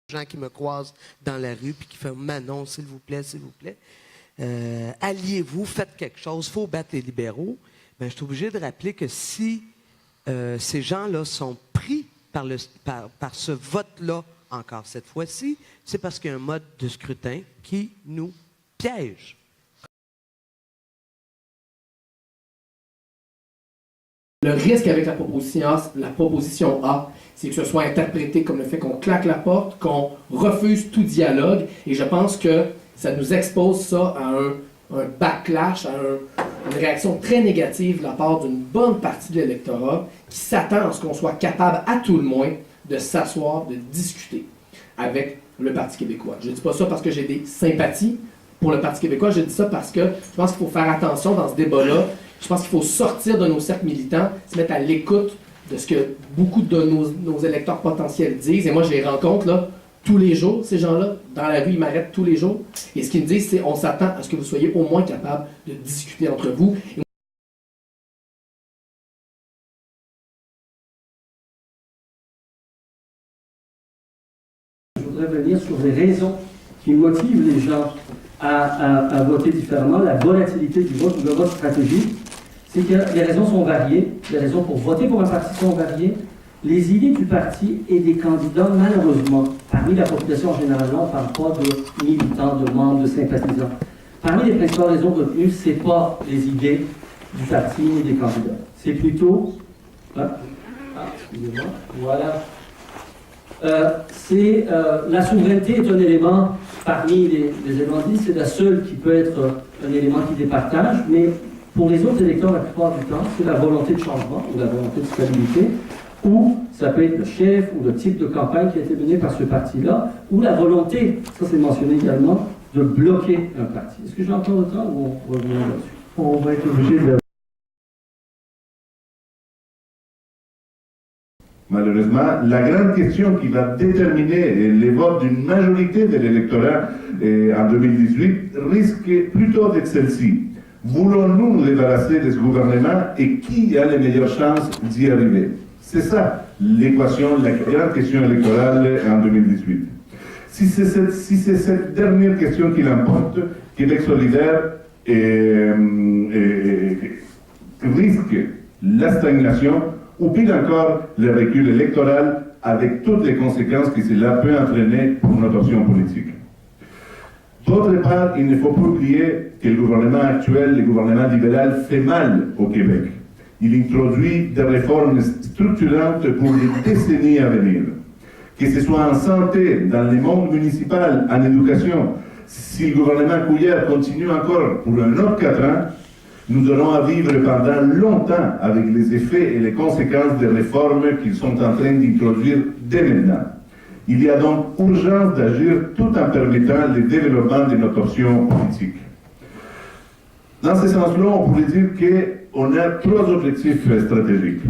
gens qui me croisent dans la rue puis qui font « Manon, s'il vous plaît, alliez-vous, faites quelque chose, il faut battre les libéraux », ben, je suis obligé de rappeler que si ces gens-là sont pris par ce vote-là, encore cette fois-ci, c'est parce qu'il y a un mode de scrutin qui nous piège. Le risque avec la proposition A, c'est que ce soit interprété comme le fait qu'on claque la porte, qu'on refuse tout dialogue, et je pense que ça nous expose ça à un backlash, à une réaction très négative de la part d'une bonne partie de l'électorat qui s'attend à ce qu'on soit capable, à tout le moins, de s'asseoir, de discuter avec le Parti québécois. Je ne dis pas ça parce que j'ai des sympathies pour le Parti québécois, je dis ça parce que je pense qu'il faut faire attention dans ce débat-là. Je pense qu'il faut sortir de nos cercles militants, se mettre à l'écoute de ce que beaucoup de nos électeurs potentiels disent. Et moi, je les rencontre là, tous les jours, ces gens-là. Dans la rue, ils m'arrêtent tous les jours. Et ce qu'ils me disent, c'est on s'attend à ce que vous soyez au moins capable de discuter entre vous. Je voudrais venir sur les raisons qui motivent les gens à voter différemment, la volatilité du vote ou le vote stratégique. C'est que les raisons sont variées, les raisons pour voter pour un parti sont variées. Les idées du parti et des candidats, malheureusement, parmi la population en général, on ne parle pas de militants, de membres, de sympathisants. Parmi les principales raisons retenues, ce n'est pas les idées du parti et des candidats. C'est plutôt... excusez-moi, voilà. La souveraineté est un élément, parmi les éléments dits, c'est la seule qui peut être un élément qui départage, mais pour les autres électeurs, la plupart du temps, c'est la volonté de changement ou la volonté de stabilité, ou ça peut être le chef ou le type de campagne qui a été mené par ce parti-là, ou la volonté, ça c'est mentionné également, de bloquer un parti. Est-ce que j'ai encore le temps ou on revient là-dessus? On va être obligé de... Malheureusement, la grande question qui va déterminer les votes d'une majorité de l'électorat en 2018 risque plutôt d'être celle-ci. Voulons-nous nous débarrasser de ce gouvernement et qui a les meilleures chances d'y arriver? C'est ça l'équation, la grande question électorale en 2018. Si c'est cette dernière question qui l'emporte, Québec solidaire risque la stagnation ou pire encore le recul électoral avec toutes les conséquences que cela peut entraîner pour notre option politique. D'autre part, il ne faut pas oublier que le gouvernement actuel, le gouvernement libéral, fait mal au Québec. Il introduit des réformes structurantes pour les décennies à venir. Que ce soit en santé, dans le monde municipal, en éducation, si le gouvernement Couillard continue encore pour un autre 4 ans, nous aurons à vivre pendant longtemps avec les effets et les conséquences des réformes qu'ils sont en train d'introduire dès maintenant. Il y a donc urgence d'agir tout en permettant le développement de notre option politique. Dans ce sens-là, on pourrait dire qu'on a 3 objectifs stratégiques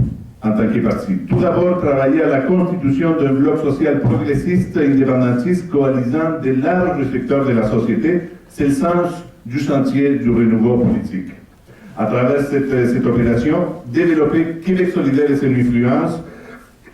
en tant que parti. Tout d'abord, travailler à la constitution d'un bloc social progressiste et indépendantiste coalisant de larges secteurs de la société. C'est le sens du chantier du renouveau politique. À travers cette opération, développer Québec solidaire et son influence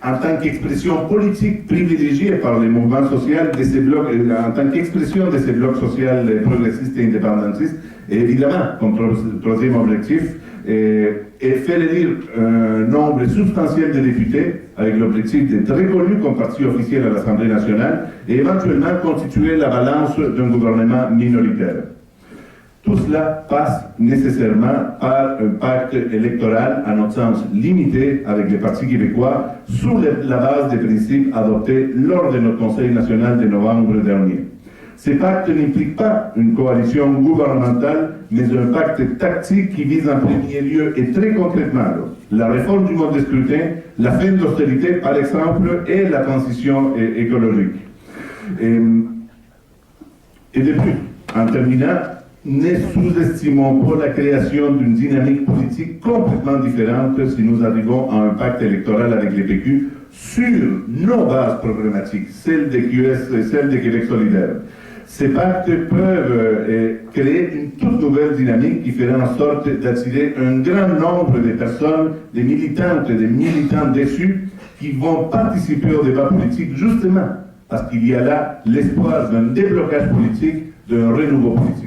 en tant qu'expression politique privilégiée par les mouvements sociaux de ces blocs, en tant qu'expression de ces blocs sociaux progressistes et indépendantistes, et évidemment, comme troisième objectif, et faire élire un nombre substantiel de députés avec l'objectif d'être reconnu comme parti officiel à l'Assemblée nationale et éventuellement constituer la balance d'un gouvernement minoritaire. Tout cela passe nécessairement par un pacte électoral, à notre sens limité, avec les partis québécois, sous la base des principes adoptés lors de notre Conseil national de novembre dernier. Ces pactes n'impliquent pas une coalition gouvernementale, mais un pacte tactique qui vise en premier lieu et très concrètement la réforme du mode de scrutin, la fin de l'austérité par exemple, et la transition écologique. Et depuis, en terminant, ne sous-estimons pas la création d'une dynamique politique complètement différente si nous arrivons à un pacte électoral avec les PQ sur nos bases problématiques, celles des QS et celles de Québec solidaire. Ces pactes peuvent créer une toute nouvelle dynamique qui fera en sorte d'attirer un grand nombre de personnes, des militantes et des militants déçus qui vont participer au débat politique justement parce qu'il y a là l'espoir d'un déblocage politique, d'un renouveau politique.